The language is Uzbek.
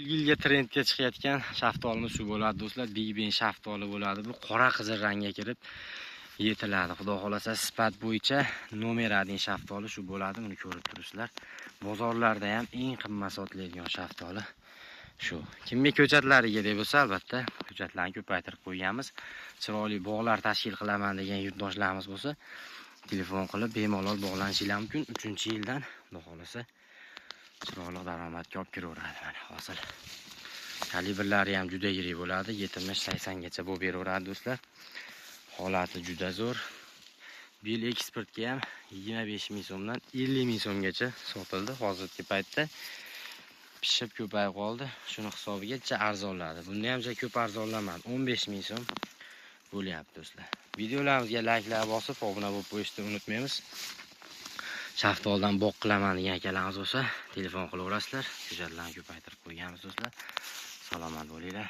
Yilga trendga chiqayotgan shaftolimiz shu bo'ladi do'stlar. Big Ben shaftoli bo'ladi. Bu qora qizil rangga kirib yetiladi. Xudo xolasa sifat bo'yicha nomer 1 shaftoli shu bo'ladi. Buni ko'rib turibsizlar. Bozorlarda ham eng qimmat sotiladigan shaftoli shu. Kimga ko'chatlariga deb bo'lsa, albatta ko'chatlarni ko'paytirib qo'yganmiz. Chiroyli bog'lar tashkil qilaman degan yurtdoshlarimiz bo'lsa, telefon qilib bemalol bog'lanishingiz mumkin. 3-yildan xudo xolasa chiroyli daromadga olib kiraveradi. Mana hosil kalibrlari ham juda yirik bo'ladi. 70-80 gacha bo'lib beraveradi do'stlar. Holati juda zo'r. Bil eksportga ham 25 ming so'mdan 50 ming so'mgacha sotildi. Hozirgi paytda pishib ko'payib qoldi. Shuni hisobigacha arzonladi. Bunda ham ko'p arzonlamadi. 15 ming so'm bo'lyapti do'stlar. Videolarimizga layklar bosib, obuna bo'lib qo'yishni unutmaymiz. Shaftoldan boq qilaman degan akalarimiz bo'lsa, telefon qilaverasizlar. Ko'chatlarni ko'paytirib qo'yganmiz do'stlar. Salomat bo'linglar.